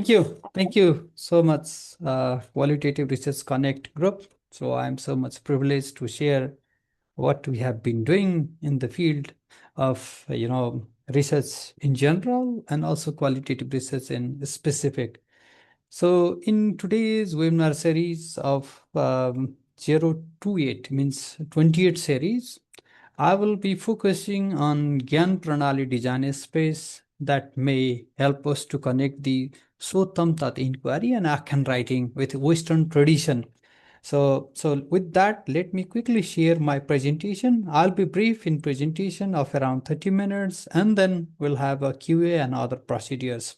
Thank you. Thank you so much, Qualitative Research Connect group. So I'm so much privileged to share what we have been doing in the field of, research in general and also qualitative research in specific. So in today's webinar series of 028 means 28 series, I will be focusing on Gyan Pranali design space that may help us to connect the Sotam Tat inquiry and Akhan writing with Western tradition. So with that, let me quickly share my presentation. I'll be brief in presentation of around 30 minutes, and then we'll have a QA and other procedures.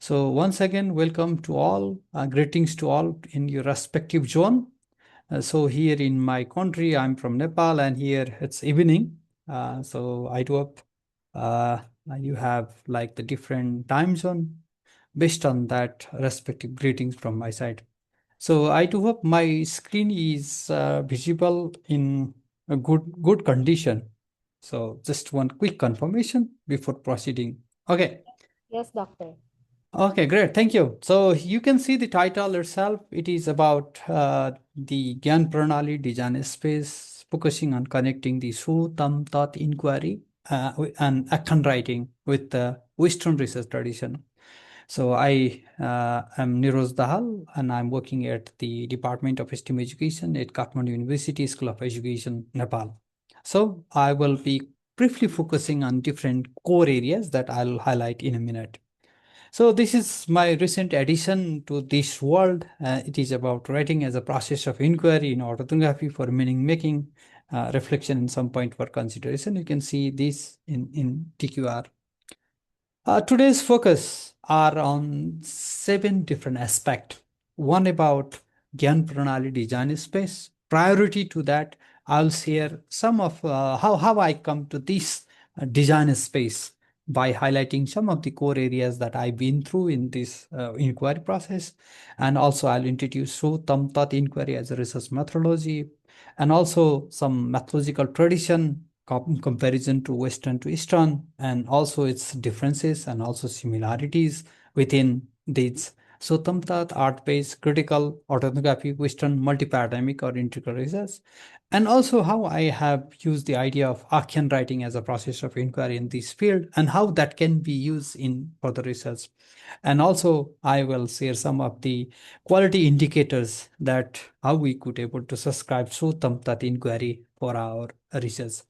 So once again, welcome to all, greetings to all in your respective zone. So here in my country, I'm from Nepal, and here it's evening. So I do hope you have like the different time zone. Based on that, respective greetings from my side. So I do hope my screen is visible in a good condition. So just one quick confirmation before proceeding. Okay. Yes, doctor. Okay, great. Thank you. So you can see the title itself. It is about the Gyan Pranali design space, focusing on connecting the Su Tam Tat inquiry and action writing with the Western research tradition. So I am Niroj Dahal, and I'm working at the Department of STEM Education at Kathmandu University School of Education, Nepal. So I will be briefly focusing on different core areas that I'll highlight in a minute. So this is my recent addition to this world. It is about writing as a process of inquiry in orthography for meaning making, reflection in some point for consideration. You can see this in TQR. Today's focus are on 7 different aspects. One about Gyan Pranali design space. Priority to that, I'll share some of how I come to this design space by highlighting some of the core areas that I've been through in this inquiry process. And also I'll introduce Tam Tat inquiry as a research methodology, and also some methodological tradition comparison to Western to Eastern, and also its differences and also similarities within these. So Tamtat, art-based, critical, autoethnography, Western, multi-paradigmic or integral research, and also how I have used the idea of Akyan writing as a process of inquiry in this field and how that can be used in further research. And also I will share some of the quality indicators that how we could able to subscribe to Tamtat inquiry for our research,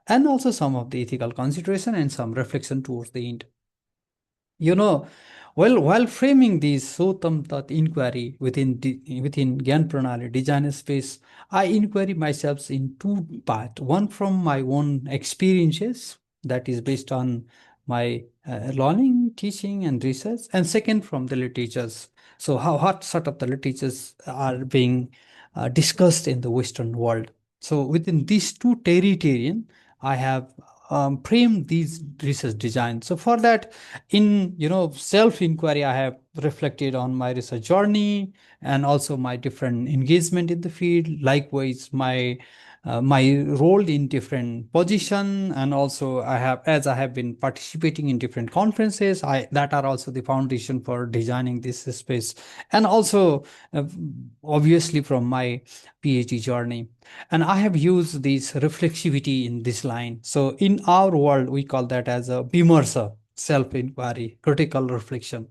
and also some of the ethical consideration and some reflection towards the end. You know, while framing the Sotam Tat inquiry within Gyan Pranali design space, I inquiry myself in two parts. One from my own experiences, that is based on my learning, teaching, and research, and second from the literatures. So how what sort of the literatures are being discussed in the Western world. So within these two territory, I have framed these research designs. So for that, in self inquiry, I have reflected on my research journey and also my different engagement in the field, likewise my role in different position, and also I have been participating in different conferences I that are also the foundation for designing this space, and also uh, obviously from my PhD journey. And I have used this reflexivity in this line. So in our world, we call that as a vimarsa, self-inquiry, critical reflection.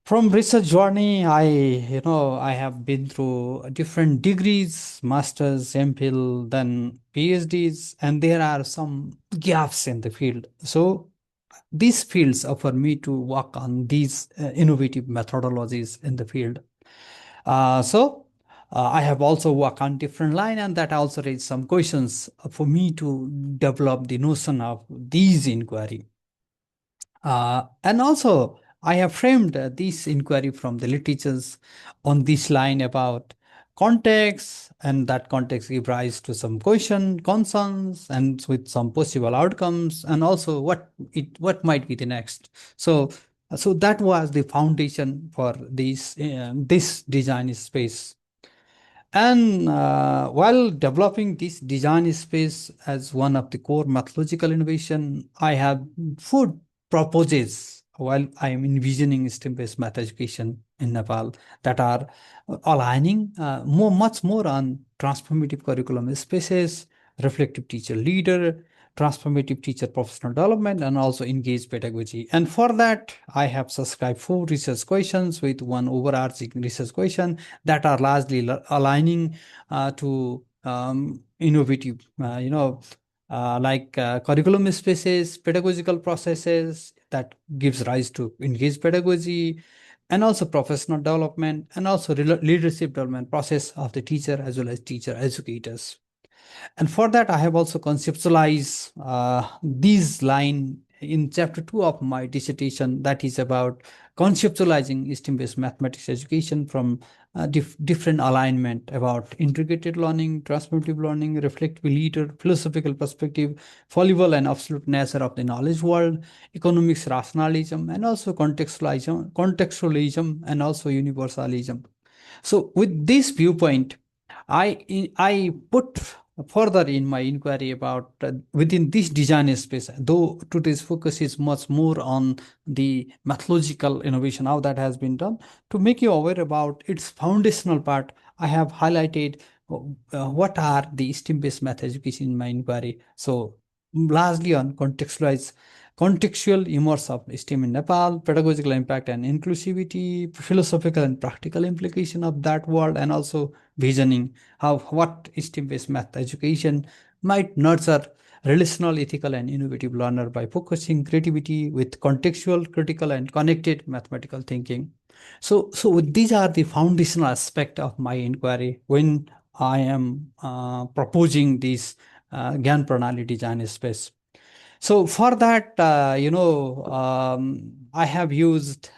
From research journey, I have been through different degrees, masters, MPhil, then PhDs, and there are some gaps in the field. So these fields offer me to work on these innovative methodologies in the field. I have also worked on different line, and that also raised some questions for me to develop the notion of these inquiry. And also, I have framed this inquiry from the literatures on this line about context, and that context give rise to some question, concerns, and with some possible outcomes, and also what might be the next. So that was the foundation for this design space. And while developing this design space as one of the core methodological innovation, I have food proposes while I am envisioning STEM-based math education in Nepal that are aligning much more on transformative curriculum spaces, reflective teacher leader, transformative teacher professional development, and also engaged pedagogy. And for that, I have subscribed 4 research questions with one overarching research question that are largely aligning to innovative, curriculum spaces, pedagogical processes that gives rise to engaged pedagogy, and also professional development, and also leadership development process of the teacher as well as teacher educators. And for that, I have also conceptualized these line in chapter 2 of my dissertation, that is about conceptualizing STEM-based mathematics education from different alignment about integrated learning, transformative learning, reflective leader, philosophical perspective, fallible and absolute nature of the knowledge world, economics rationalism, and also contextualism, and also universalism. So with this viewpoint, I put further in my inquiry about within this design space, though today's focus is much more on the methodological innovation, how that has been done. To make you aware about its foundational part, I have highlighted what are the STEM-based math education in my inquiry. So largely on contextual immerse of STEM in Nepal, pedagogical impact and inclusivity, philosophical and practical implication of that world, and also visioning how what STEM-based math education might nurture relational, ethical, and innovative learner by focusing creativity with contextual, critical, and connected mathematical thinking. So these are the foundational aspect of my inquiry when I am proposing this Gyan Pranali design space. So for that, I have used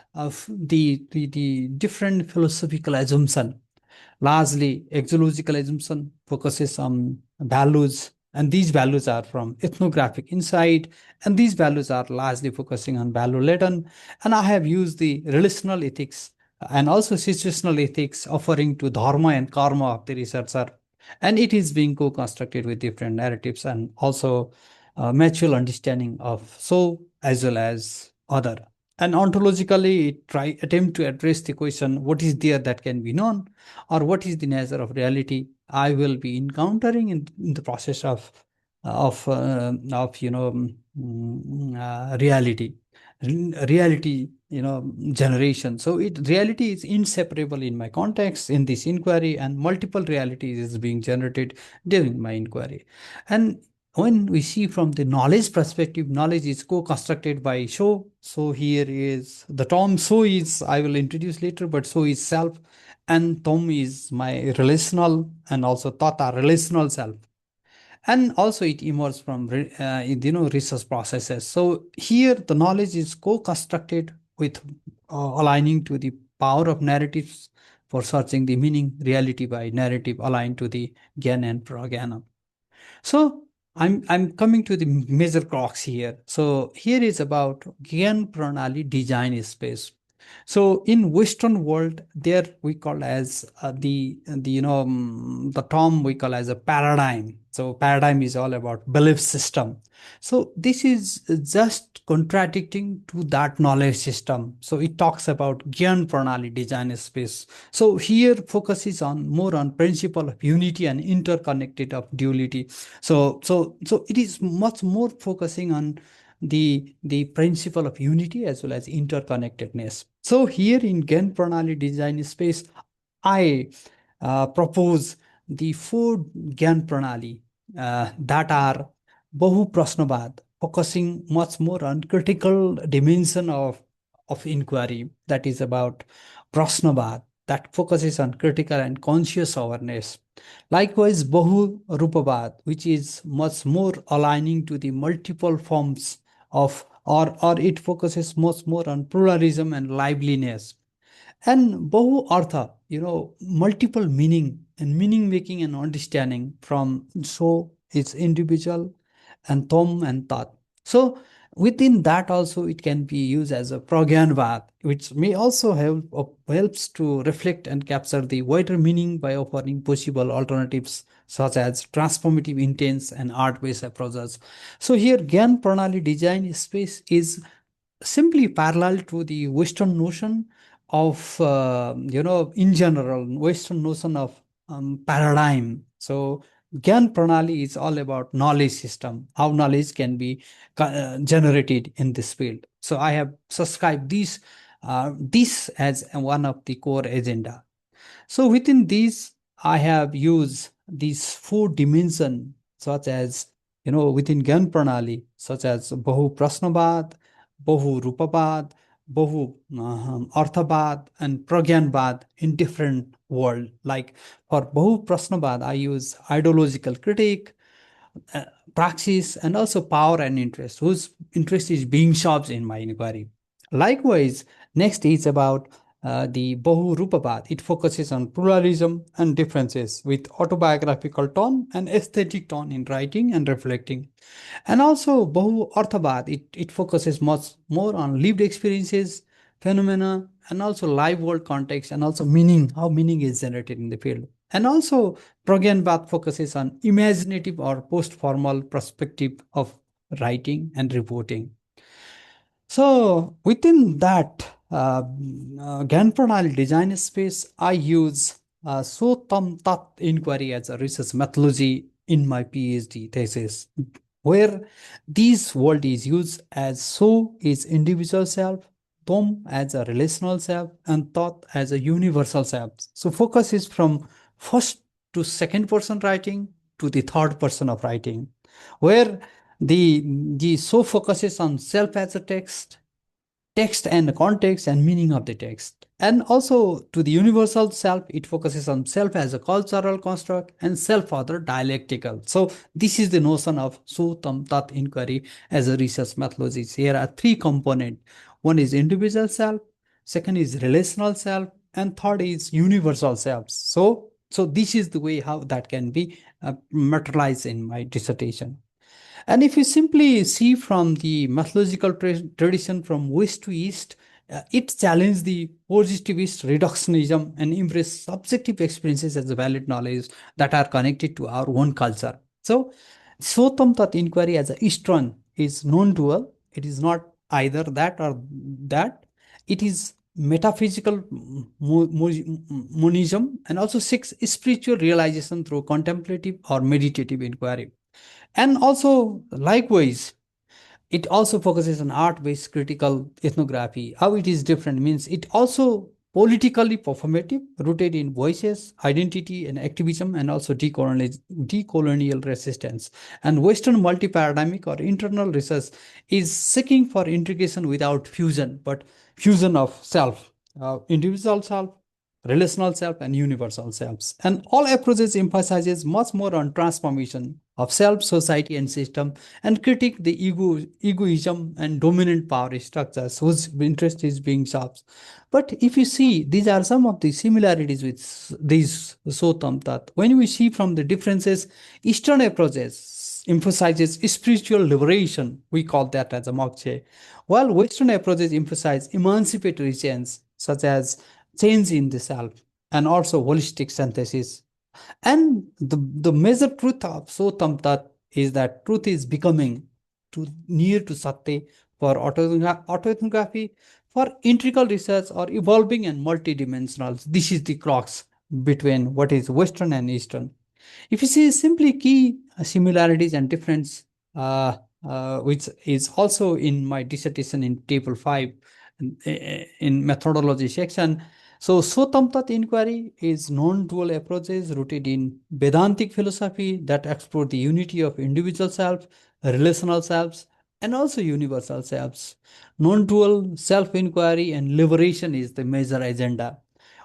the different philosophical assumption. Largely, exological assumption focuses on values, and these values are from ethnographic insight, and these values are largely focusing on value laden. And I have used the relational ethics and also situational ethics offering to dharma and karma of the researcher, and it is being co-constructed with different narratives and also mutual understanding of so as well as other. And ontologically, it try attempt to address the question: what is there that can be known, or what is the nature of reality I will be encountering in the process of reality, reality generation. So reality is inseparable in my context in this inquiry, and multiple realities is being generated during my inquiry. And when we see from the knowledge perspective, knowledge is co-constructed by show. So here is the term so is, I will introduce later, but so is self, and tom is my relational, and also tata relational self. And also it emerges from research processes. So here the knowledge is co-constructed with aligning to the power of narratives for searching the meaning, reality by narrative aligned to the Gyan and Pragyan. So I'm coming to the major crux here. So here is about Gyan Pranali design space. So in Western world, there we call as the term we call as a paradigm. So paradigm is all about belief system. So this is just contradicting to that knowledge system. So it talks about Gyan Pranali design space. So here focus is on more on principle of unity and interconnected of duality. So it is much more focusing on the principle of unity as well as interconnectedness. So here in Gyan Pranali design space, I propose the 4 Gyan Pranali that are Bahu Prasnabad, focusing much more on critical dimension of inquiry, that is about Prasnabad, that focuses on critical and conscious awareness. Likewise, Bahu Rupabad, which is much more aligning to the multiple forms of, or it focuses much more on pluralism and liveliness. And Bahu Artha, multiple meaning and meaning making and understanding from so it's individual and Tom and Tat. So within that also it can be used as a pragyanvad, which may also helps to reflect and capture the wider meaning by offering possible alternatives such as transformative intents and art-based approaches. So here Gyan Pranali design space is simply parallel to the Western notion of, in general, Western notion of paradigm. So, Gyan Pranali is all about knowledge system, how knowledge can be generated in this field. So, I have subscribed this as one of the core agenda. So within these, I have used these four dimensions, such as, within Gyan Pranali, such as Bahu Prasnabad, Bahu Rupabad, Bahu Arthabad, and Pragyanbad in different world. Like for Bahu Prasnabad, I use ideological critique, uh, praxis, and also power and interest, whose interest is being solved in my inquiry. Likewise, next is about the Bahu Rupabad. It focuses on pluralism and differences with autobiographical tone and aesthetic tone in writing and reflecting. And also Bahu Arthabad, it focuses much more on lived experiences, phenomena, and also live world context, and also meaning, how meaning is generated in the field. And also Pragyanbad focuses on imaginative or post-formal perspective of writing and reporting. So within that Gyan Pranali design space, I use So Tam Tat inquiry as a research methodology in my PhD thesis, where this word is used as So is individual self, Tom as a relational self, and Tat as a universal self. So focus is from first to second person writing to the third person of writing, where the So focuses on self as a text and context and meaning of the text. And also to the universal self, it focuses on self as a cultural construct and self other dialectical. So this is the notion of Su Tam Tat inquiry as a research methodology. Here are three components. One is individual self, second is relational self, and third is universal self. So this is the way how that can be materialized in my dissertation. And if you simply see from the methodological tradition from west to east, it challenged the positivist reductionism and embraced subjective experiences as valid knowledge that are connected to our own culture. So, Sotam Tat inquiry as a Eastern is non-dual. It is not either that or that. It is metaphysical monism and also seeks spiritual realization through contemplative or meditative inquiry. And also, likewise, it also focuses on art-based critical ethnography. How it is different means it also politically performative, rooted in voices, identity, and activism, and also decolonial resistance. And Western multi-paradigmic or internal research is seeking for integration without fusion, but fusion of self, individual self, relational self, and universal selves. And all approaches emphasizes much more on transformation of self, society, and system, and critique the egoism and dominant power structures whose interest is being solved. But if you see, these are some of the similarities with these Sotam Tat. When we see from the differences, Eastern approaches emphasizes spiritual liberation. We call that as a moksha, while Western approaches emphasize emancipatory change, such as change in the self, and also holistic synthesis. And the major truth of Sotam Tat is that truth is becoming too near to Satya for autoethnography, for integral research or evolving and multidimensional. This is the crux between what is Western and Eastern. If you see simply key similarities and difference, which is also in my dissertation in table 5 in methodology section. So Sotamtat inquiry is non-dual approaches rooted in Vedantic philosophy that explore the unity of individual self, relational selves, and also universal selves. Non-dual self-inquiry and liberation is the major agenda,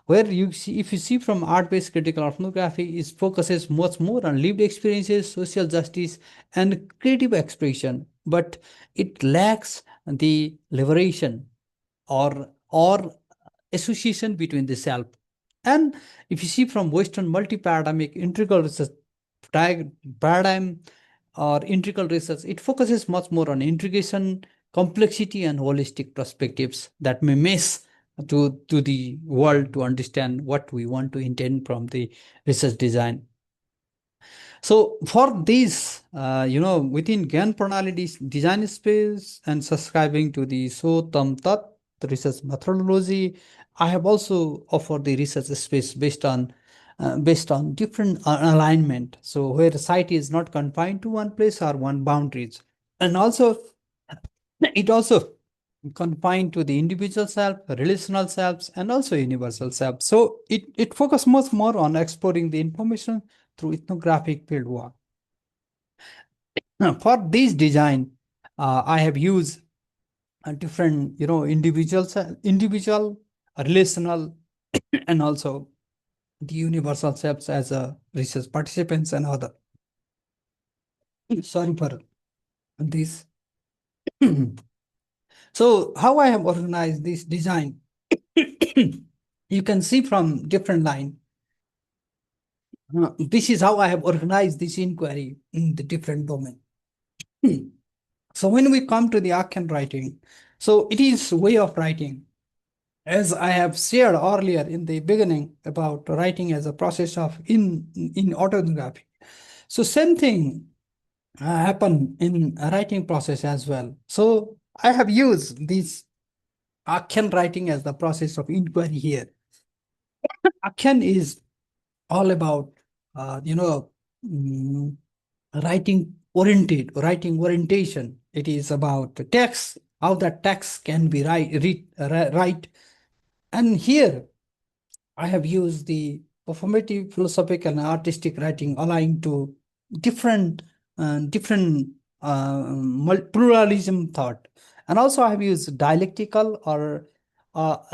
where you see, if you see from art-based critical ethnography, it focuses much more on lived experiences, social justice, and creative expression, but it lacks the liberation or association between the self. And if you see from Western multi-paradigmic integral research paradigm or integral research, it focuses much more on integration, complexity, and holistic perspectives that may mesh to the world to understand what we want to intend from the research design. So for this, within Gyan Pranali design space and subscribing to the So Tam Tat, the research methodology, I have also offered the research space based on different alignment. So where the site is not confined to one place or one boundaries, and also it also confined to the individual self, relational selves, and also universal self. So it focuses much more on exploring the information through ethnographic fieldwork. Now, for this design, I have used different, individual, relational, and also the universal selves as a research participants and other. Sorry for this. So, how I have organized this design, you can see from different line. This is how I have organized this inquiry in the different domain. So when we come to the Akhyan writing, so it is way of writing. As I have shared earlier in the beginning about writing as a process of in autobiography. So same thing happen in a writing process as well. So I have used this Akhyan writing as the process of inquiry here. Akhyan is all about mm, writing orientation. It is about the text, how that text can be right. And here I have used the performative, philosophical, and artistic writing aligned to different, different pluralism thought. And also, I have used dialectical or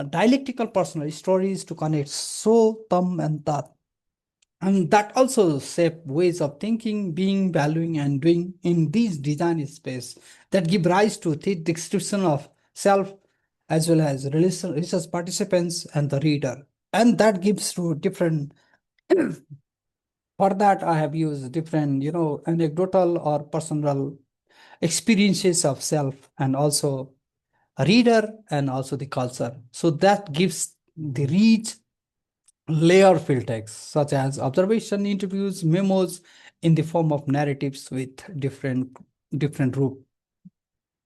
dialectical personal stories to connect so, tam, and tat. And that also shape ways of thinking, being, valuing, and doing in these design space that give rise to the description of self as well as research participants and the reader. And that gives to different, for that I have used different, anecdotal or personal experiences of self and also a reader and also the culture. So that gives the rich layer fill text, such as observation, interviews, memos in the form of narratives with different root.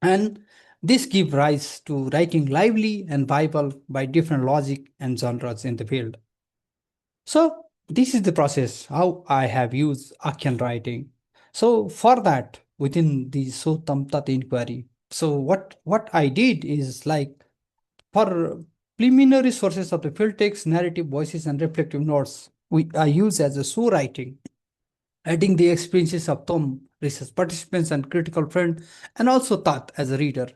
And this give rise to writing lively and viable by different logic and genres in the field. So this is the process how I have used Akhyan writing. So for that, within the Sotam Tat inquiry, so what I did is like for preliminary sources of the field text, narrative voices, and reflective notes, I use as a so writing, adding the experiences of Tom, research participants, and critical friend, and also Tat as a reader.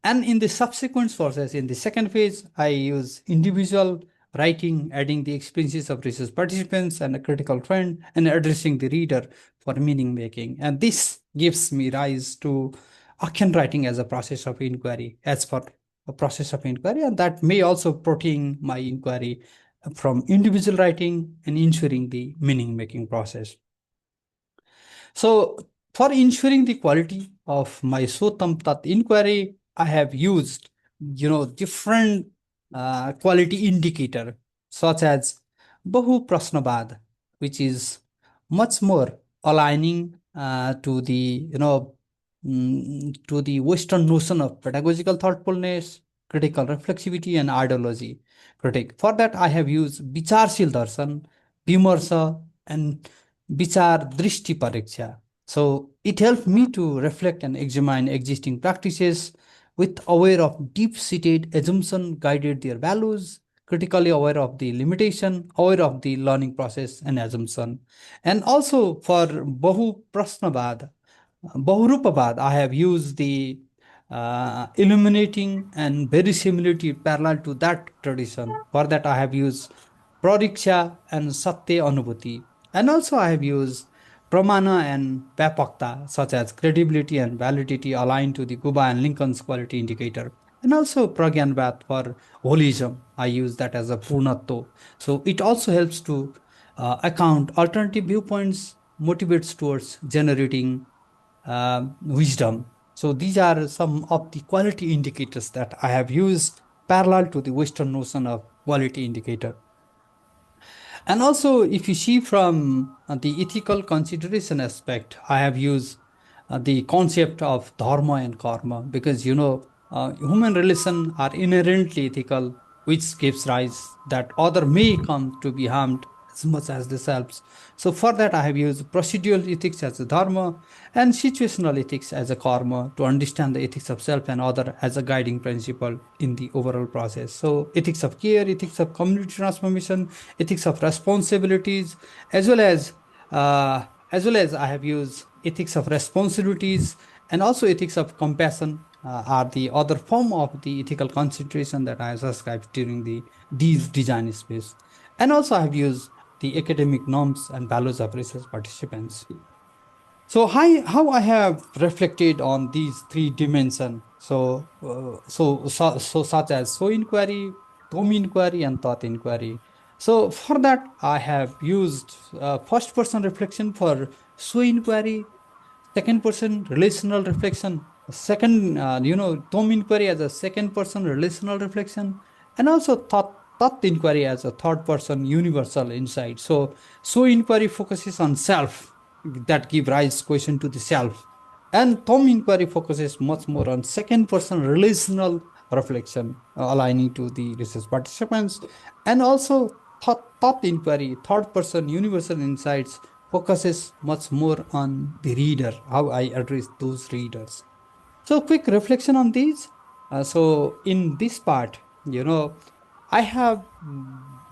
And in the subsequent sources, in the second phase, I use individual writing, adding the experiences of research participants and a critical friend, and addressing the reader for meaning making. And this gives me rise to Akhyan writing as a process of inquiry, as for a process of inquiry, and that may also protein my inquiry from individual writing and ensuring the meaning making process. So for ensuring the quality of my Sotam Tat inquiry, I have used, different quality indicator such as Bahu Prasnabad, which is much more aligning to the, to the Western notion of pedagogical thoughtfulness, critical reflexivity, and ideology critique. For that, I have used Vicharshil Darshan, Vimarsa, and Vichar Drishti Pariksha. So it helped me to reflect and examine existing practices with aware of deep-seated assumption guided their values, critically aware of the limitation, aware of the learning process and assumption. And also for Bahu Prasnabad, Bahurupabad, I have used the illuminating and verisimilitude parallel to that tradition. For that, I have used Pradiksha and Satya Anubhuti. And also, I have used Pramana and Vyapakta, such as credibility and validity aligned to the Guba and Lincoln's quality indicator. And also Pragyanvat for holism. I use that as a Purnatto. So it also helps to account alternative viewpoints, motivates towards generating wisdom. So these are some of the quality indicators that I have used parallel to the Western notion of quality indicator. And also, if you see from the ethical consideration aspect, I have used the concept of dharma and karma because human relations are inherently ethical, which gives rise that other may come to be harmed as much as themselves. So for that, I have used procedural ethics as a dharma and situational ethics as a karma to understand the ethics of self and other as a guiding principle in the overall process. So ethics of care, ethics of community transformation, ethics of responsibilities, as well as I have used ethics of responsibilities and also ethics of compassion are the other form of the ethical consideration that I subscribed during these design space. And also I have used the academic norms and values of research participants. So how I have reflected on these three dimensions. So such as so inquiry, tome inquiry, and thought inquiry. So for that, I have used first person reflection for so inquiry, second person relational reflection, second tome inquiry as a second person relational reflection, and also thought inquiry as a third person universal insight. So inquiry focuses on self, that give rise question to the self, and tome inquiry focuses much more on second person relational reflection, aligning to the research participants. And also thought inquiry, third person universal insights, focuses much more on the reader, how I address those readers. So, quick reflection on these. So, in this part, I have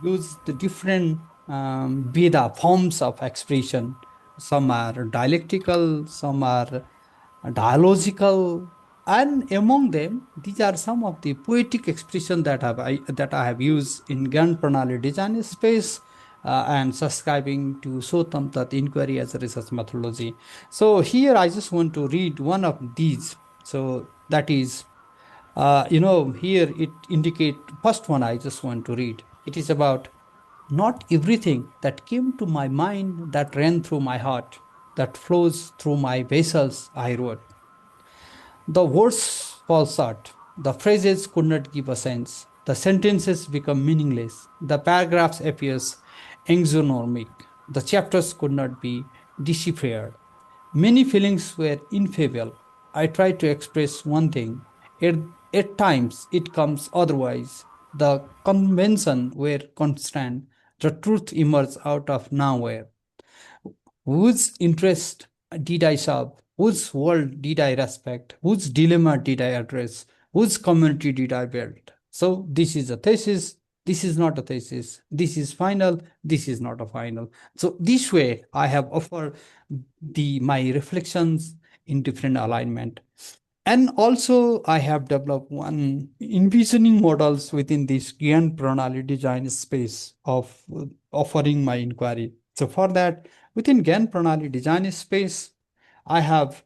used the different Veda forms of expression. Some are dialectical, some are dialogical, and among them, these are some of the poetic expression that I have used in Gyan Pranali design space and subscribing to Sotam Tat inquiry as a research methodology. So here I just want to read one of these. So that is, here it indicate first one I just want to read. It is about not everything that came to my mind, that ran through my heart, that flows through my vessels, I wrote. The words fall short. The phrases could not give a sense. The sentences become meaningless. The paragraphs appears exonomic. The chapters could not be deciphered. Many feelings were ineffable. I tried to express one thing. At, at times it comes otherwise. The convention were constant. The truth emerged out of nowhere. Whose interest did I serve? Whose world did I respect? Whose dilemma did I address? Whose community did I build? So this is a thesis. This is not a thesis. This is final. This is not a final. So this way, I have offered my reflections in different alignment. And also, I have developed one envisioning models within this Gyan Pranali design space of offering my inquiry. So for that, within Gyan Pranali design space, I have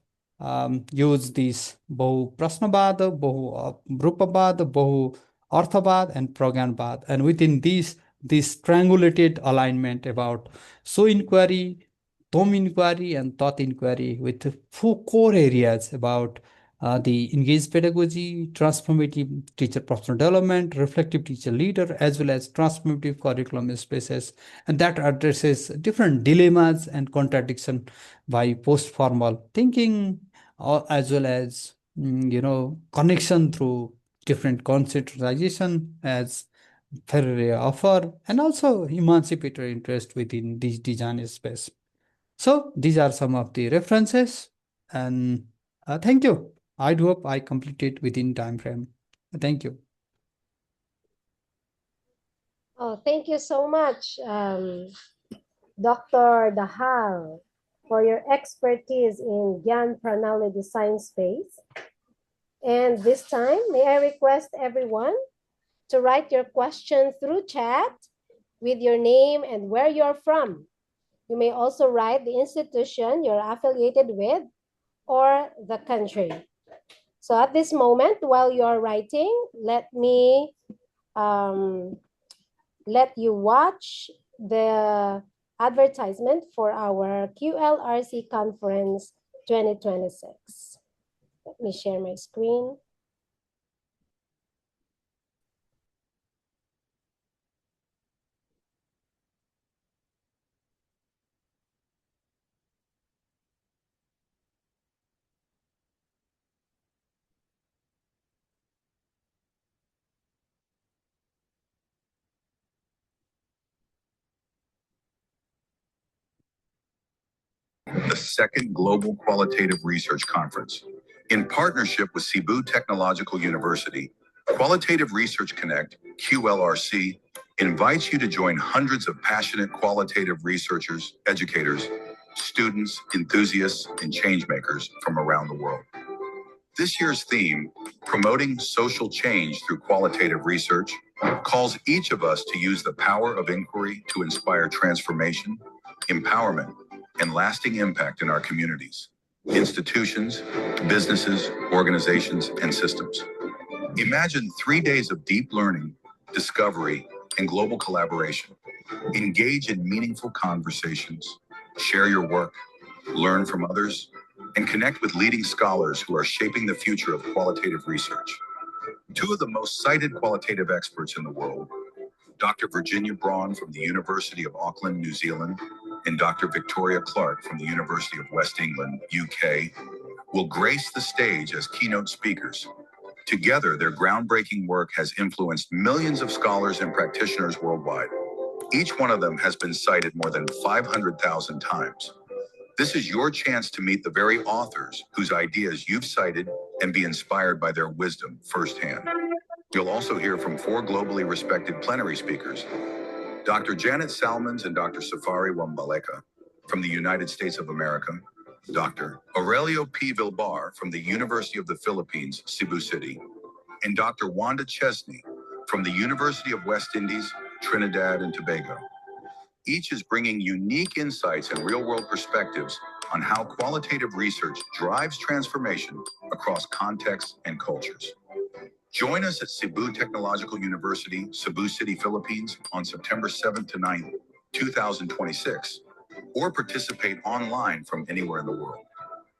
used these Bahu Prasnabad, Bahu Rupabad, Bahu Arthabad, and Pragyanbad. And within this triangulated alignment about so inquiry, tome inquiry, and thought inquiry with four core areas about the engaged pedagogy, transformative teacher professional development, reflective teacher leader, as well as transformative curriculum spaces, and that addresses different dilemmas and contradiction by post-formal thinking, as well as connection through different conceptualization as Ferreira offer, and also emancipatory interest within this design space. So these are some of the references, and thank you. I do hope I completed within time frame. Thank you. Oh, thank you so much, Dr. Dahal, for your expertise in Gyan Pranali design space. And this time, may I request everyone to write your question through chat with your name and where you're from. You may also write the institution you're affiliated with or the country. So at this moment, while you're writing, let you watch the advertisement for our QLRC Conference 2026. Let me share my screen. second Global Qualitative Research Conference. In partnership with Cebu Technological University, Qualitative Research Connect, QLRC, invites you to join hundreds of passionate qualitative researchers, educators, students, enthusiasts, and changemakers from around the world. This year's theme, Promoting Social Change Through Qualitative Research, calls each of us to use the power of inquiry to inspire transformation, empowerment, and lasting impact in our communities, institutions, businesses, organizations, and systems. Imagine 3 days of deep learning, discovery, and global collaboration. Engage in meaningful conversations, share your work, learn from others, and connect with leading scholars who are shaping the future of qualitative research. Two of the most cited qualitative experts in the world, Dr. Virginia Braun from the University of Auckland, New Zealand, and Dr. Victoria Clark from the University of West England, UK, will grace the stage as keynote speakers. Together, their groundbreaking work has influenced millions of scholars and practitioners worldwide. Each one of them has been cited more than 500,000 times. This is your chance to meet the very authors whose ideas you've cited and be inspired by their wisdom firsthand. You'll also hear from 4 globally respected plenary speakers, Dr. Janet Salmons and Dr. Safari Wambaleka from the United States of America, Dr. Aurelio P. Vilbar from the University of the Philippines, Cebu City, and Dr. Wanda Chesney from the University of West Indies, Trinidad and Tobago. Each is bringing unique insights and real-world perspectives on how qualitative research drives transformation across contexts and cultures. Join us at Cebu Technological University, Cebu City, Philippines on September 7th to 9th, 2026, or participate online from anywhere in the world.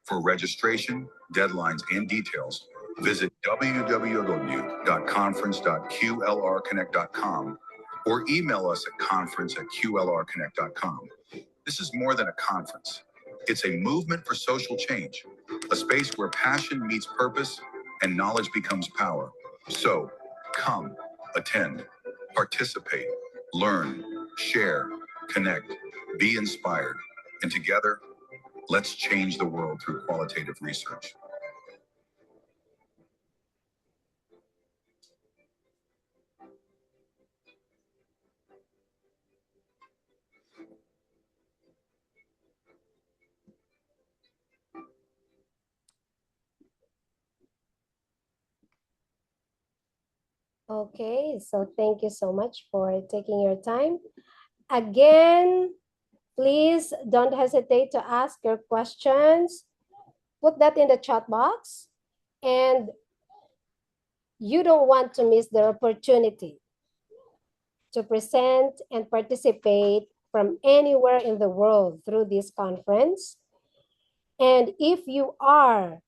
For registration, deadlines, and details, visit www.conference.qlrconnect.com or email us at conference@qlrconnect.com. This is more than a conference. It's a movement for social change, a space where passion meets purpose and knowledge becomes power. So, come, attend, participate, learn, share, connect, be inspired, and together, let's change the world through qualitative research. Okay, so thank you so much for taking your time. Again, please don't hesitate to ask your questions. Put that in the chat box. And you don't want to miss the opportunity to present and participate from anywhere in the world through this conference. And if you are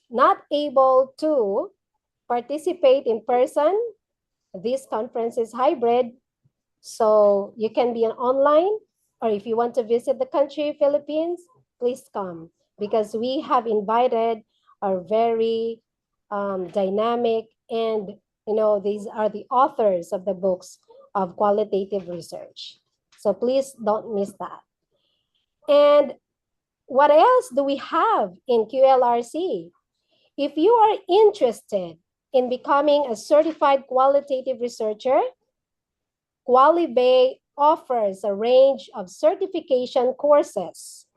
not able to participate in person, this conference is hybrid, so you can be online, or if you want to visit the country, Philippines, please come, because we have invited our very dynamic and, these are the authors of the books of qualitative research. So please don't miss that. And what else do we have in QLRC? If you are interested in becoming a certified qualitative researcher, QualiBay offers a range of certification courses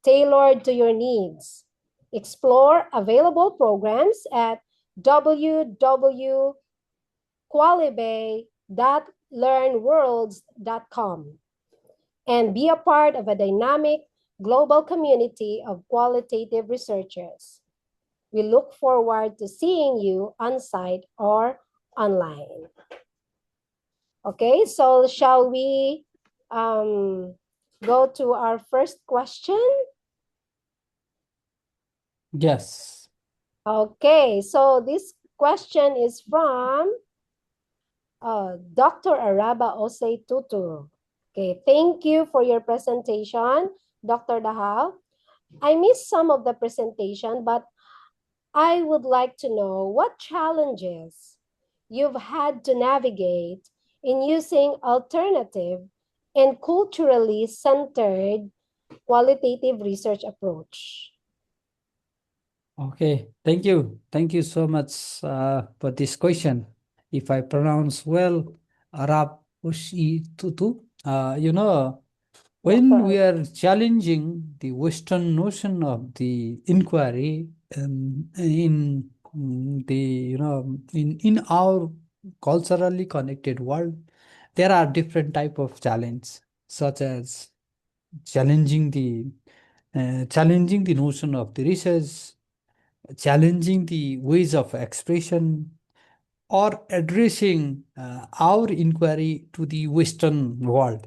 tailored to your needs. Explore available programs at www.qualibay.learnworlds.com and be a part of a dynamic global community of qualitative researchers. We look forward to seeing you on site or online. Okay, so shall we go to our first question? Yes. Okay, so this question is from Dr. Araba Osei Tutu. Okay, thank you for your presentation, Dr. Dahal. I missed some of the presentation, but I would like to know what challenges you've had to navigate in using alternative and culturally centered qualitative research approach? Okay, thank you. Thank you so much for this question. If I pronounce well, Arab Ushi Tutu, when we are challenging the Western notion of the inquiry in in our culturally connected world, there are different type of challenge, such as challenging the notion of the research, challenging the ways of expression, or addressing our inquiry to the Western world.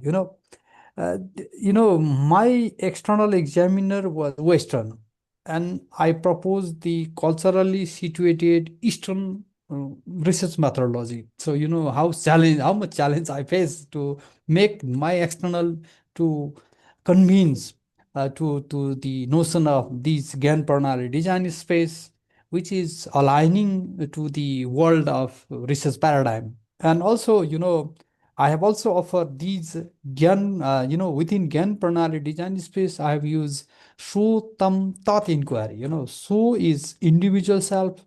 My external examiner was Western, and I proposed the culturally situated Eastern research methodology. So how much challenge I faced to make my external to convince to the notion of this Gyan Pranali design space, which is aligning to the world of research paradigm. And also, I have also offered these Gyan, within Gyan Pranali design space, I have used Shu Tam Tat inquiry. Shu is individual self,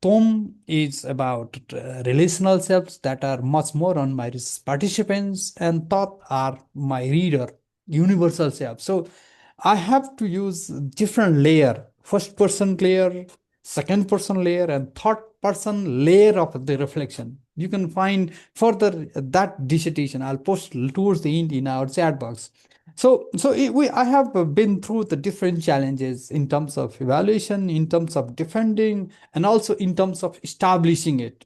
Tom is about relational selves that are much more on my participants, and thought are my reader, universal self. So I have to use different layer, first person layer, second person layer, and third person layer of the reflection. You can find further that dissertation. I'll post towards the end in our chat box. I have been through the different challenges in terms of evaluation, in terms of defending, and also in terms of establishing it.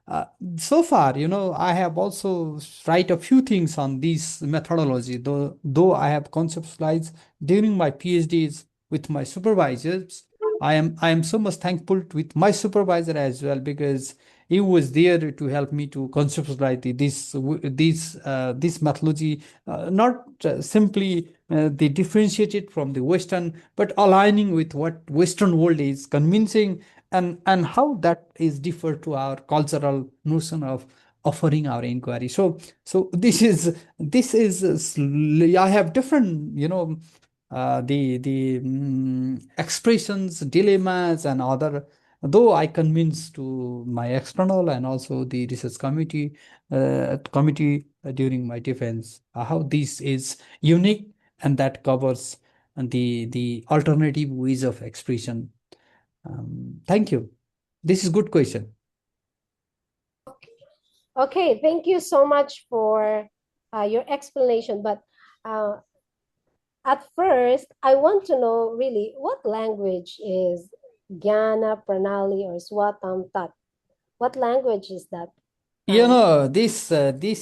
Uh, so far, I have also write a few things on this methodology, though I have conceptualized during my PhDs with my supervisors. I am so much thankful with my supervisor as well, because he was there to help me to conceptualize this methodology, not simply the differentiated from the Western, but aligning with what Western world is convincing, and how that is differ to our cultural notion of offering our inquiry. So I have different, the expressions, dilemmas, and other. Though I convinced to my external and also the research committee during my defense, how this is unique, and that covers the alternative ways of expression. Thank you. This is good question. Okay, thank you so much for your explanation. But at first, I want to know really what language is Gyana, Pranali, or Swatam Tat? What language is that? This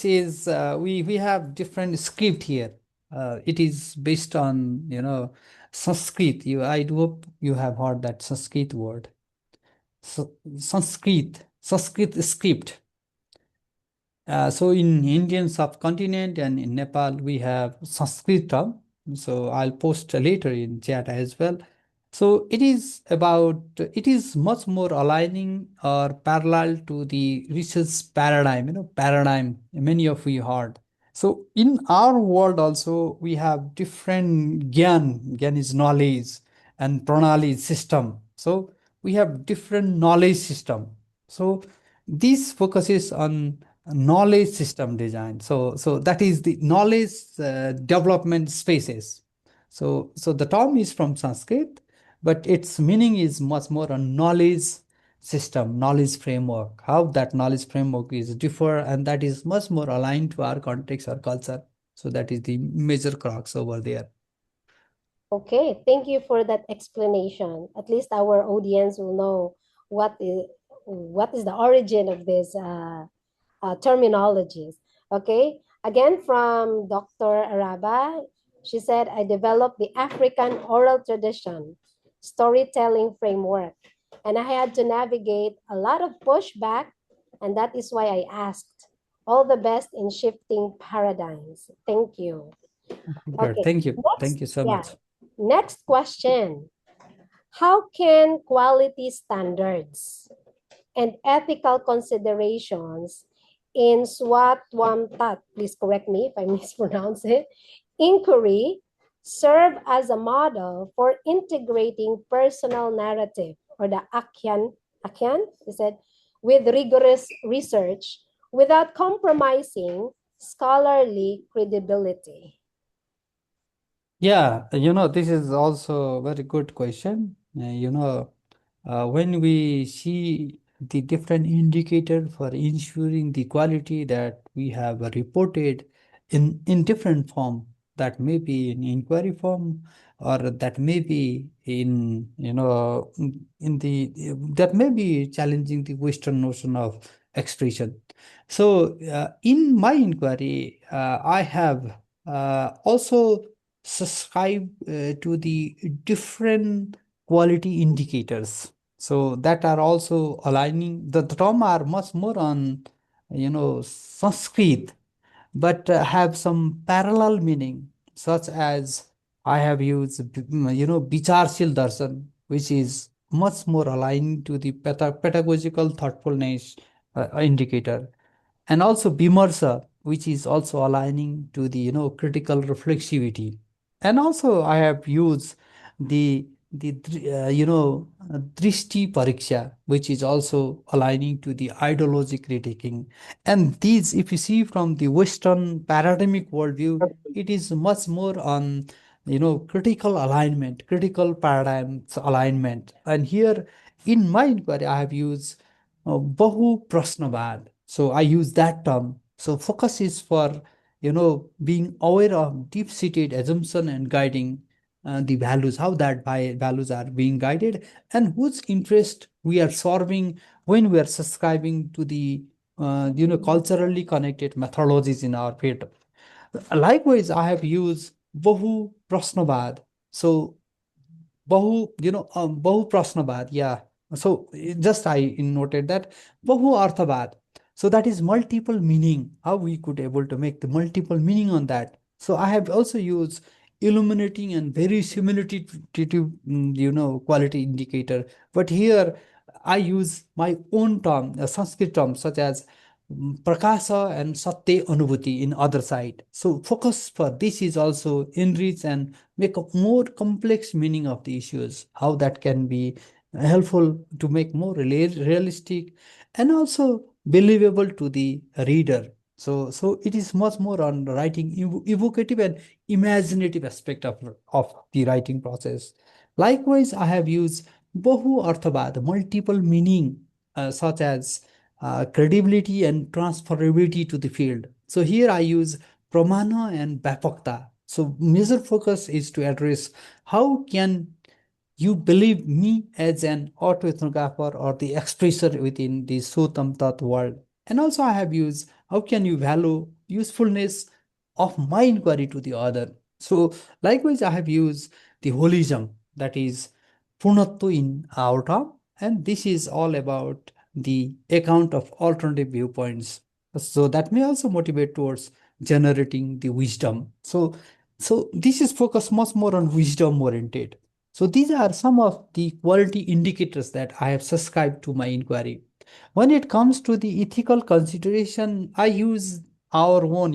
is we have different script here. It is based on Sanskrit. I do hope you have heard that Sanskrit word. So, Sanskrit script. So in Indian subcontinent and in Nepal, we have Sanskrit term. So I'll post later in chat as well. So it is much more aligning or parallel to the research paradigm, paradigm many of we heard. So in our world also, we have different Gyan is knowledge, and Pranali is system. So we have different knowledge system. So this focuses on knowledge system design. So that is the knowledge development spaces. So the term is from Sanskrit, but its meaning is much more a knowledge system, knowledge framework, how that knowledge framework is differ, and that is much more aligned to our context or culture. So that is the major crux over there. Okay, thank you for that explanation. At least our audience will know what is the origin of this terminologies. Okay, again from Dr. Araba, she said, I developed the African oral tradition storytelling framework, and I had to navigate a lot of pushback, and that is why I asked. All the best in shifting paradigms. Thank you. Sure. Okay, Thank you. next, Thank you so yeah. much. Next question. How can quality standards and ethical considerations in Swatwamtat, please correct me if I mispronounce it, inquiry serve as a model for integrating personal narrative or the Akyan, he said, with rigorous research without compromising scholarly credibility? Yeah, this is also a very good question. When we see the different indicator for ensuring the quality that we have reported in different form, that may be in inquiry form, or that may be in, in the, that may be challenging the Western notion of expression. So, in my inquiry, I have also subscribe to the different quality indicators, so that are also aligning. The term are much more on, Sanskrit, but have some parallel meaning, such as I have used, Vicharshil Darshan, which is much more aligned to the pedagogical thoughtfulness indicator, and also Bimarsa, which is also aligning to the, critical reflexivity. And also I have used Drishti Pariksha, which is also aligning to the ideology critiquing. And these, if you see from the Western paradigmic worldview, it is much more on, critical alignment, critical paradigms alignment. And here in my inquiry, I have used Bahu Prasnavad. So I use that term. So focus is for, being aware of deep-seated assumption and guiding the values, how that values are being guided, and whose interest we are serving when we are subscribing to the, culturally connected methodologies in our field. Likewise, I have used Bahu Prasnavad. So Bahu Prasnabad, yeah. So just I noted that Bahu Arthabad. So that is multiple meaning, how we could able to make the multiple meaning on that. So I have also used illuminating and very similarity to, quality indicator. But here I use my own term, a Sanskrit term, such as Prakasa and Satya Anubhuti in other side. So focus for this is also enrich and make a more complex meaning of the issues, how that can be helpful to make more realistic and also believable to the reader. So it is much more on writing evocative and imaginative aspect of the writing process. Likewise, I have used Bahu Arthabad, multiple meaning, such as credibility and transferability to the field. So here I use Pramana and Vyapakta. So major focus is to address how can you believe me as an autoethnographer or the expressor within the Sutam Tat world. And also I have used how can you value usefulness of my inquiry to the other. So likewise I have used the holism, that is Purnattu in our term, and this is all about the account of alternative viewpoints. So that may also motivate towards generating the wisdom. So this is focused much more on wisdom oriented. So these are some of the quality indicators that I have subscribed to my inquiry. When it comes to the ethical consideration, I use our own,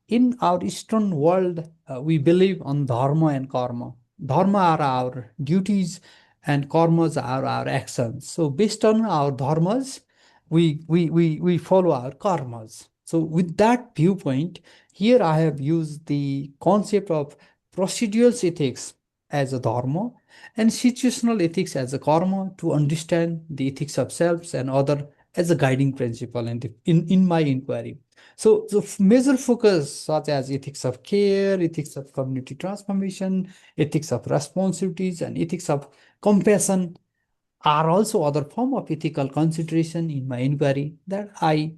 in our Eastern world, we believe on dharma and karma. Dharma are our duties and karmas are our actions. So based on our dharmas, we follow our karmas. So with that viewpoint, here I have used the concept of procedural ethics as a dharma and situational ethics as a karma to understand the ethics of selves and other as a guiding principle in my inquiry. So the major focus such as ethics of care, ethics of community transformation, ethics of responsibilities, and ethics of compassion are also other form of ethical consideration in my inquiry that I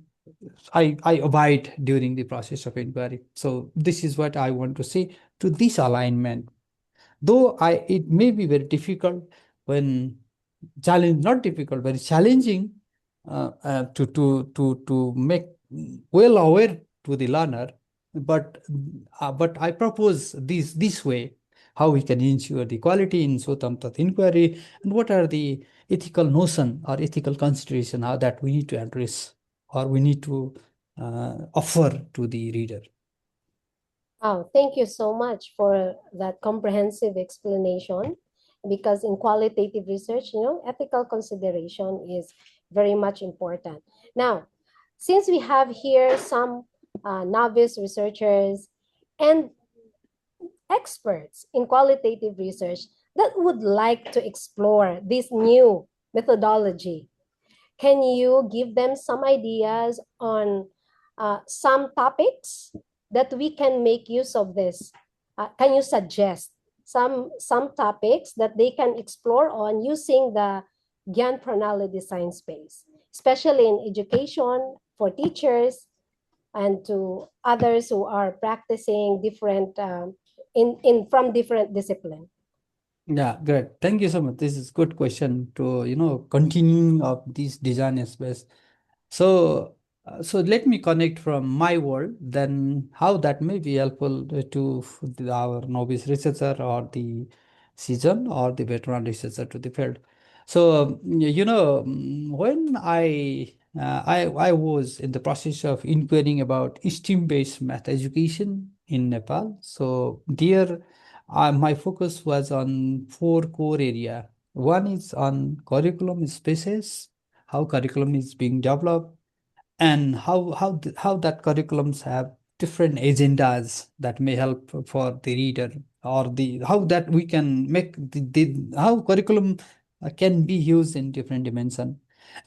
abide during the process of inquiry. So this is what I want to say to this alignment. Though it may be very difficult when not difficult, very challenging to make well aware to the learner, but I propose this way how we can ensure the quality in Sotam Tat inquiry and what are the ethical notion or ethical consideration that we need to address or we need to offer to the reader. Oh, thank you so much for that comprehensive explanation. Because in qualitative research, ethical consideration is very much important. Now, since we have here some novice researchers and experts in qualitative research that would like to explore this new methodology, can you give them some ideas on some topics that we can make use of this? Can you suggest some topics that they can explore on using the Gyan Pranali design space, especially in education for teachers and to others who are practicing different in from different discipline? Yeah, great. Thank you so much. This is good question to, continuing of this design space. So, so let me connect from my world, then how that may be helpful to our novice researcher or the seasoned or the veteran researcher to the field. So, when I was in the process of inquiring about STEAM-based math education in Nepal. So there, my focus was on four core area. One is on curriculum spaces, how curriculum is being developed, and how that curriculums have different agendas that may help for the reader, or the how that we can make the how curriculum can be used in different dimension.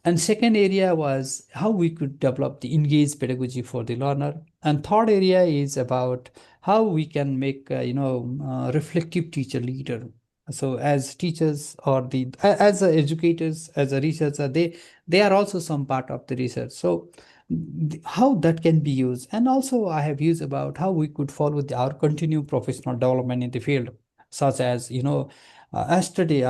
And second area was how we could develop the engaged pedagogy for the learner. And third area is about how we can make reflective teacher leader. So as teachers or as educators, as a researcher, they are also some part of the research. So how that can be used. And also I have used about how we could follow our continued professional development in the field, such as, yesterday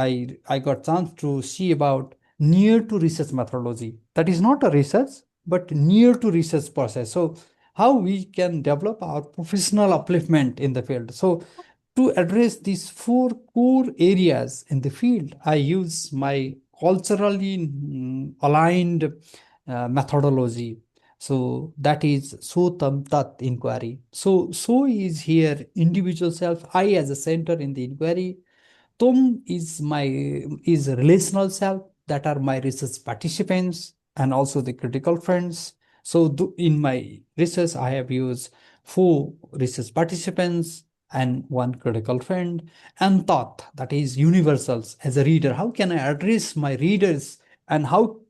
I got chance to see about near to research methodology. That is not a research, but near to research process. So how we can develop our professional upliftment in the field. So to address these four core areas in the field, I use my culturally aligned methodology. So that is so tam tat inquiry. So is here individual self, I as a center in the inquiry. Tom is relational self, that are my research participants and also the critical friends. So in my research, I have used four research participants and one critical friend, and thought, that is universals as a reader. How can I address my readers, and how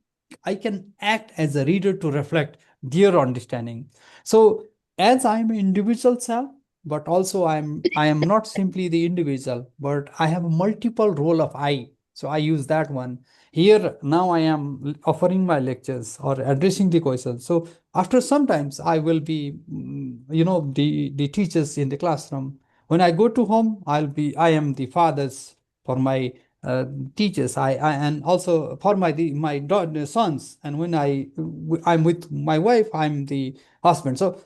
I can act as a reader to reflect their understanding? So as I'm an individual self, but also I am not simply the individual, but I have a multiple role of I. So I use that one here. Now I am offering my lectures or addressing the questions. So after sometimes I will be the teachers in the classroom. When I go to home, I am the fathers for my teachers. I and also for my sons. And when I'm with my wife, I'm the husband. So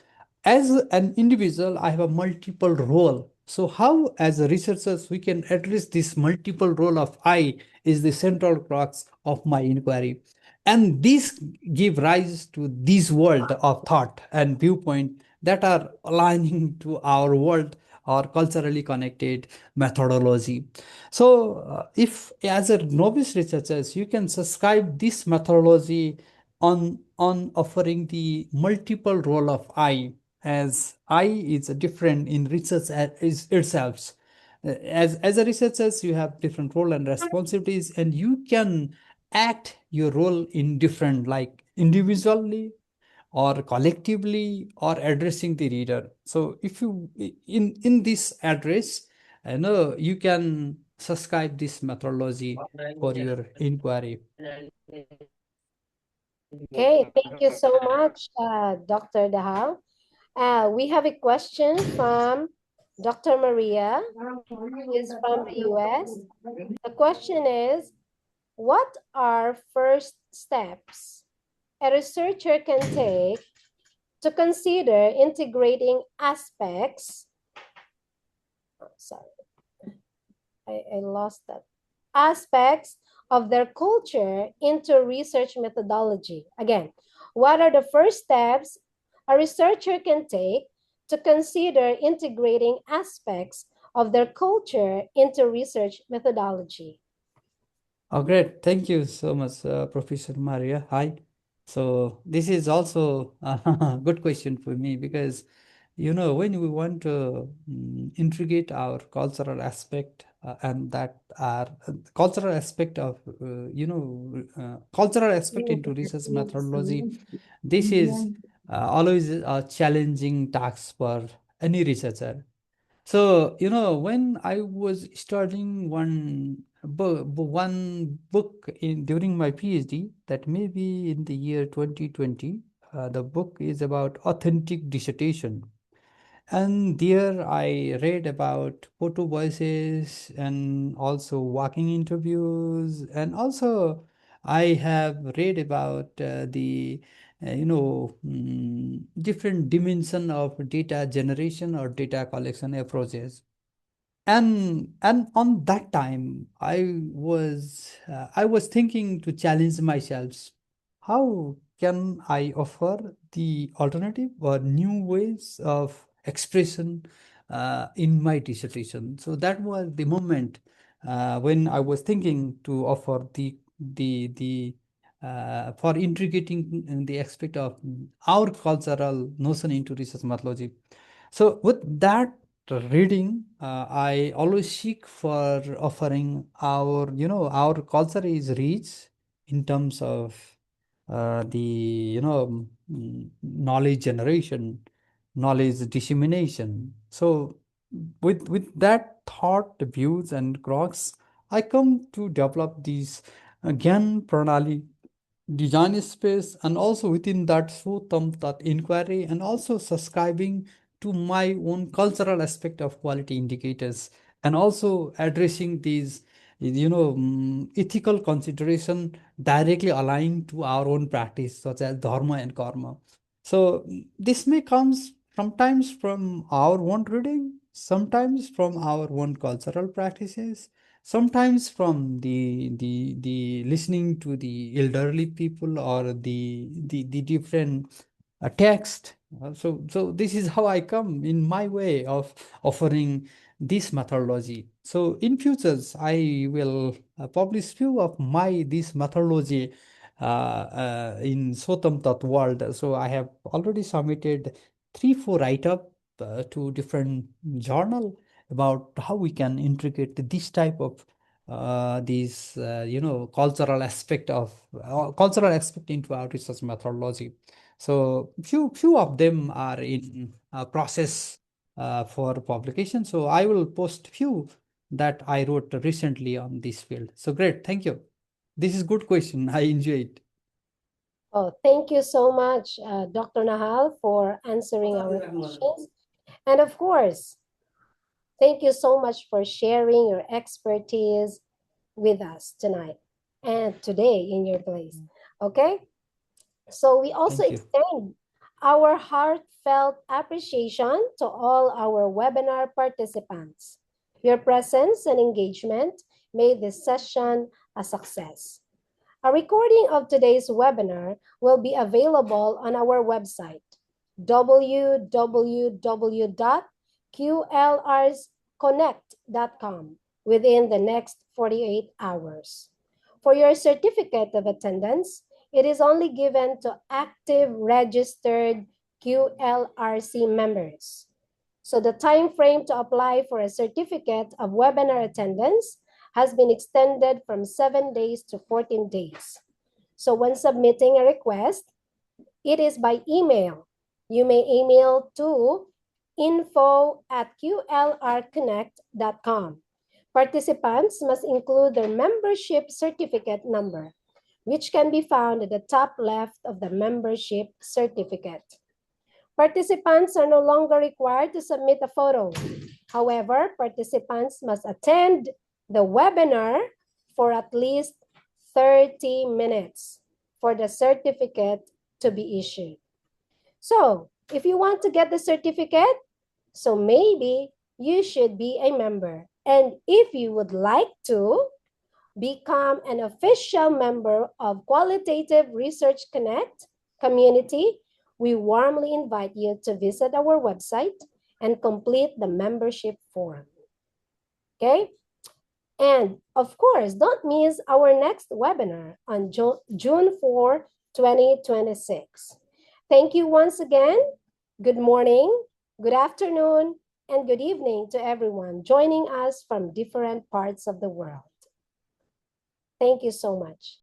as an individual, I have a multiple role. So how as a researchers we can address this multiple role of I is the central crux of my inquiry. And this give rise to this world of thought and viewpoint that are aligning to our world or culturally connected methodology. So if as a novice researchers, you can subscribe this methodology on offering the multiple role of I, as I is different in research is itself. As a researchers, you have different role and responsibilities, and you can act your role in different, like individually or collectively or addressing the reader. So if you in this address, you can subscribe this methodology for your inquiry. Okay, thank you so much, Dr. Dahal. We have a question from Dr. Maria, who is from the US. The question is, what are first steps a researcher can take to consider integrating aspects, sorry, I lost that, aspects of their culture into research methodology? Again, what are the first steps a researcher can take to consider integrating aspects of their culture into research methodology. Oh, great. Thank you so much, Professor Maria. Hi. So this is also a good question for me because, when we want to integrate our cultural aspect and that are cultural aspect of, cultural aspect into research methodology, this is always a challenging task for any researcher. So, when I was studying one book in during my PhD, that maybe in the year 2020, the book is about authentic dissertation. And there I read about photo voices and also walking interviews. And also I have read about different dimension of data generation or data collection approaches. And on that time I was thinking to challenge myself, how can I offer the alternative or new ways of expression in my dissertation. So that was the moment when I was thinking to offer the for integrating the aspect of our cultural notion into research methodology. So with that reading, I always seek for offering our culture is rich in terms of knowledge generation, knowledge dissemination. So with that thought, views and grokes, I come to develop these Gyan Pranali design space, and also within that that inquiry, and also subscribing to my own cultural aspect of quality indicators, and also addressing these ethical consideration directly aligned to our own practice such as dharma and karma. So this may comes sometimes from our own reading, sometimes from our own cultural practices, sometimes from the listening to the elderly people or the different text. So this is how I come in my way of offering this methodology. So in futures I will publish few of my this methodology in Sotam Tat world. So I have already submitted 3 4 write-up to different journal about how we can integrate this type of these cultural aspect into our research methodology. So few of them are in process for publication. So I will post few that I wrote recently on this field. So great, thank you. This is good question. I enjoy it. Oh, thank you so much, Dr. Nahal, for answering our questions. And of course, thank you so much for sharing your expertise with us tonight and today in your place. Okay? So we also Thank you. extend our heartfelt appreciation to all our webinar participants. Your presence and engagement made this session a success. A recording of today's webinar will be available on our website, www.qlrsconnect.com, within the next 48 hours. For your certificate of attendance, it is only given to active registered QLRC members. So the time frame to apply for a certificate of webinar attendance has been extended from 7 days to 14 days. So when submitting a request, it is by email. You may email to info@qlrconnect.com. Participants must include their membership certificate number, which can be found at the top left of the membership certificate. Participants are no longer required to submit a photo. However, participants must attend the webinar for at least 30 minutes for the certificate to be issued. So, if you want to get the certificate, so maybe you should be a member. And if you would like to become an official member of Qualitative Research Connect community, we warmly invite you to visit our website and complete the membership form. Okay? And of course, don't miss our next webinar on June 4, 2026. Thank you once again. Good morning, good afternoon, and good evening to everyone joining us from different parts of the world. Thank you so much.